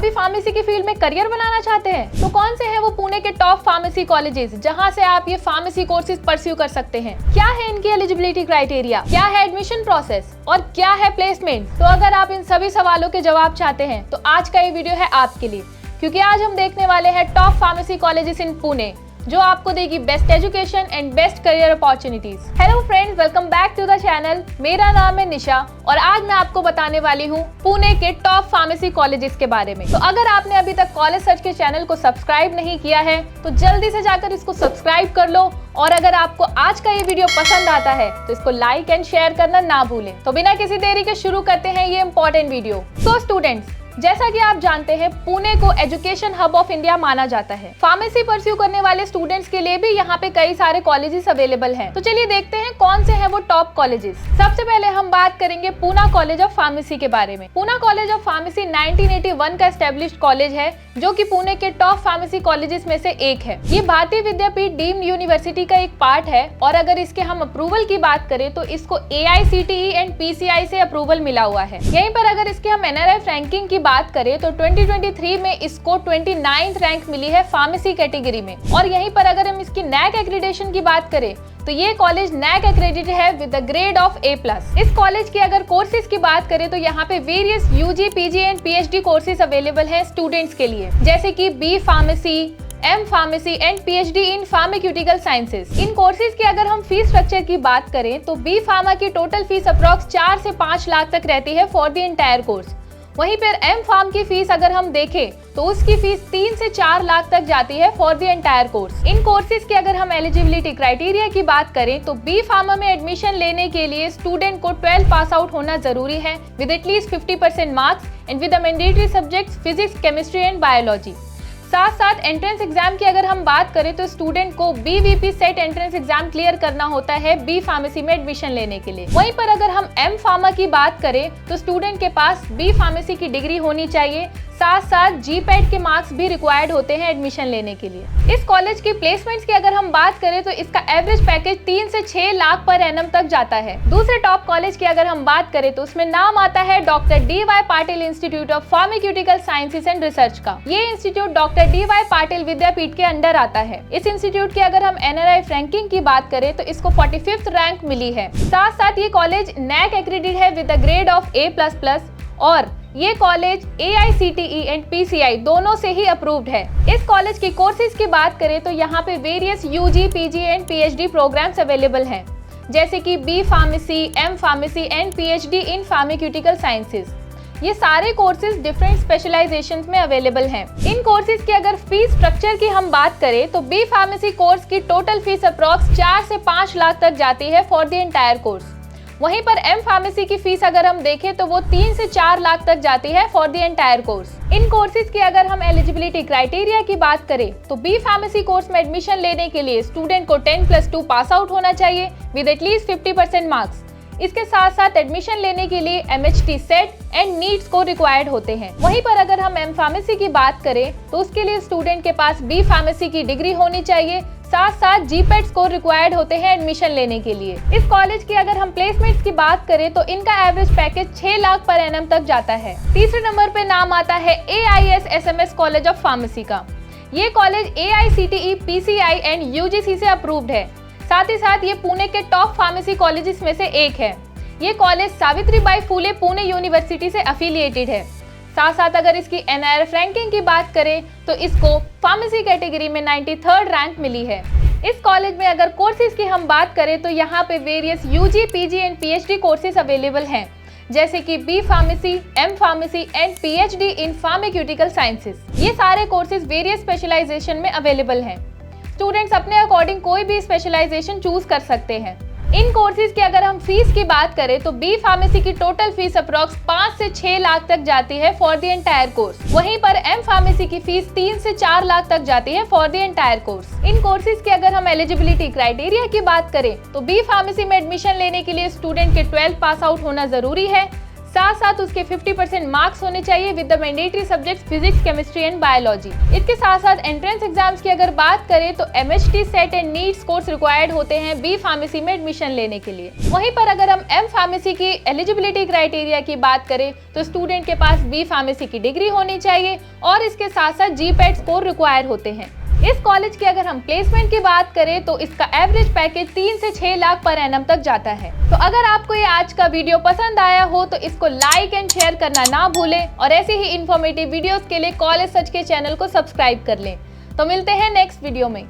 भी फार्मेसी की फील्ड में करियर बनाना चाहते हैं? तो कौन से हैं वो पुणे के टॉप फार्मेसी कॉलेजेस जहां से आप ये फार्मेसी कोर्सेज परस्यू कर सकते हैं? क्या है इनकी एलिजिबिलिटी क्राइटेरिया, क्या है एडमिशन प्रोसेस और क्या है प्लेसमेंट? तो अगर आप इन सभी सवालों के जवाब चाहते हैं तो आज का ये वीडियो है आपके लिए, क्योंकि आज हम देखने वाले हैं top pharmacy colleges in Pune जो आपको देगी best education and best career opportunities. Hello friends, welcome back to the channel. मेरा नाम है निशा और आज मैं आपको बताने वाली हूँ पुणे के टॉप फार्मेसी कॉलेजेस के बारे में। तो अगर आपने अभी तक कॉलेज सर्च के चैनल को सब्सक्राइब नहीं किया है तो जल्दी से जाकर इसको सब्सक्राइब कर लो, और अगर आपको आज का ये वीडियो पसंद आता है तो इसको लाइक एंड शेयर करना ना भूलें। तो बिना किसी देरी के शुरू करते हैं ये इंपॉर्टेंट वीडियो। सो स्टूडेंट्स, जैसा कि आप जानते हैं पुणे को एजुकेशन हब ऑफ इंडिया माना जाता है। फार्मेसी परस्यू करने वाले स्टूडेंट्स के लिए भी यहाँ पे कई सारे कॉलेजेस अवेलेबल हैं। तो चलिए देखते हैं कौन से हैं वो टॉप कॉलेजेस। सबसे पहले हम बात करेंगे पूना कॉलेज ऑफ फार्मेसी के बारे में। पूना कॉलेज ऑफ फार्मेसी 1981 का एस्टेब्लिश्ड कॉलेज है जो कि पुणे के टॉप फार्मेसी कॉलेजेस में से एक है। ये भारतीय विद्यापीठ डीम्ड यूनिवर्सिटी का एक पार्ट है और अगर इसके हम अप्रूवल की बात करें तो इसको AICTE एंड PCI से अप्रूवल मिला हुआ है। यहीं पर अगर इसके हम NRF रैंकिंग की बात करें तो 2023 में इसको 29th रैंक मिली है फार्मेसी कैटेगरी में। और यहीं पर अगर हम इसकी NAC एक्रेडिटेशन की बात करें तो ये कॉलेज NAC एक्रेडिटेड है with the grade of A+। इस कॉलेज के अगर कोर्सेज की बात करें तो यहाँ पे various UG, PG and PhD courses available हैं स्टूडेंट्स के लिए, जैसे कि B pharmacy, M pharmacy and PhD in pharmaceutical sciences. In courses की अगर हम फीस स्ट्रक्चर की बात करें तो B फार्मा की टोटल फीस अप्रॉक्स 4 से 5 लाख तक रहती है फॉर द एंटायर कोर्स। वहीं पर M फार्म की फीस अगर हम देखें तो उसकी फीस 3 से 4 लाख तक जाती है for the entire course. In courses की अगर हम एलिजिबिलिटी क्राइटेरिया की बात करें तो B फार्मा में एडमिशन लेने के लिए स्टूडेंट को 12 पास आउट होना जरूरी है with at least 50% marks and with the mandatory subjects physics, chemistry and biology. साथ साथ एंट्रेंस एग्जाम की अगर हम बात करें तो स्टूडेंट को BVP set entrance exam clear करना होता है B फार्मेसी में एडमिशन लेने के लिए। वहीं पर अगर हम M फार्मा की बात करें तो स्टूडेंट के पास B फार्मेसी की डिग्री होनी चाहिए, साथ साथ GPAT के मार्क्स भी रिक्वायर्ड होते हैं एडमिशन लेने के लिए। इस कॉलेज की प्लेसमेंट्स की अगर हम बात करें तो इसका एवरेज पैकेज 3 से 6 लाख पर एनम तक जाता है। दूसरे टॉप कॉलेज की अगर हम बात करें तो उसमें नाम आता है doctor DY Patil institute of pharmaceutical sciences and research का। ये इंस्टीट्यूट डॉक्टर DY पाटिल विद्यापीठ के अंडर आता है। इस इंस्टीट्यूट की अगर हम NRF रैंकिंग की बात करें तो इसको 45th रैंक मिली है। साथ साथ ये कॉलेज NAC एक्रेडिटेड है with the grade of A++ और ये कॉलेज AICTE एंड PCI दोनों से ही अप्रूव्ड है। इस कॉलेज की कोर्सेज की बात करें तो यहाँ पे various UG, PG and PhD programs available हैं, जैसे कि B pharmacy, M pharmacy and PhD in pharmaceutical sciences. ये सारे कोर्सेज डिफरेंट स्पेशलाइजेशंस में अवेलेबल हैं। इन कोर्सेज की अगर फीस स्ट्रक्चर की हम बात करें तो B फार्मेसी कोर्स की टोटल फीस अप्रॉक्स 4 से 5 लाख तक जाती है फॉर द एंटायर कोर्स। वहीं पर M फार्मेसी की फीस अगर हम देखें तो वो 3 से 4 लाख तक जाती है for the entire course. In courses की अगर हम एलिजिबिलिटी क्राइटेरिया की बात करें तो B फार्मेसी कोर्स में एडमिशन लेने के लिए स्टूडेंट को 10+2 पास आउट होना चाहिए विद एटलीस्ट 50% मार्क्स। इसके साथ साथ एडमिशन लेने के लिए MHT CET and NEET score required होते हैं। वहीं पर अगर हम M फार्मेसी की बात करें तो उसके लिए स्टूडेंट के पास B फार्मेसी की डिग्री होनी चाहिए, साथ साथ GPAT स्कोर रिक्वायर्ड होते हैं एडमिशन लेने के लिए। इस कॉलेज की अगर हम प्लेसमेंट्स की बात करें तो इनका average package 6 lakh per annum तक जाता है। तीसरे नंबर पे नाम आता है AISSMS कॉलेज ऑफ फार्मेसी का। ये college AICTE, PCI and UGC से अप्रूव्ड है। साथ ही साथ ये पुणे के टॉप फार्मेसी कॉलेजेस में से एक है। ये कॉलेज सावित्रीबाई फुले पुणे यूनिवर्सिटी से अफिलिएटेड है। साथ साथ अगर इसकी NRF रैंकिंग की बात करें तो इसको फार्मेसी कैटेगरी में 93rd रैंक मिली है। इस कॉलेज में अगर कोर्सेज की हम बात करें तो यहाँ पे various UG, PG and PhD courses available हैं, जैसे कि B pharmacy, M pharmacy and PhD in pharmaceutical sciences. ये सारे कोर्सेज वेरियस स्पेशलाइजेशन में अवेलेबल हैं। स्टूडेंट्स अपने अकॉर्डिंग कोई भी स्पेशलाइजेशन चूज कर सकते हैं। इन कोर्सेज की अगर हम फीस की बात करें तो B फार्मेसी की टोटल फीस अप्रॉक्स 5 से 6 लाख तक जाती है फॉर द एंटायर कोर्स। वहीं पर M फार्मेसी की फीस 3 से 4 लाख तक जाती है for the entire course. In courses की अगर हम एलिजिबिलिटी क्राइटेरिया की बात करें तो B फार्मेसी में एडमिशन लेने के लिए स्टूडेंट के 12 पास आउट होना जरूरी है, साथ साथ उसके 50% मार्क्स होने चाहिए with the mandatory subjects physics, chemistry and biology. इसके साथ साथ एंट्रेंस एग्जाम्स की अगर बात करें तो MHT, CET and NEET course required होते हैं बी फार्मेसी में एडमिशन लेने के लिए। वहीं पर अगर हम एम फार्मेसी की एलिजिबिलिटी क्राइटेरिया की बात करें तो स्टूडेंट के पास बी फार्मेसी की डिग्री होनी चाहिए और इसके साथ साथ GPAT स्कोर रिक्वायर होते हैं। इस कॉलेज की अगर हम प्लेसमेंट की बात करें तो इसका एवरेज पैकेज 3 से 6 लाख पर एनम तक जाता है। तो अगर आपको ये आज का वीडियो पसंद आया हो तो इसको लाइक एंड शेयर करना ना भूलें और ऐसे ही इंफॉर्मेटिव वीडियोस के लिए कॉलेज सर्च के चैनल को सब्सक्राइब कर लें। तो मिलते हैं नेक्स्ट वीडियो में।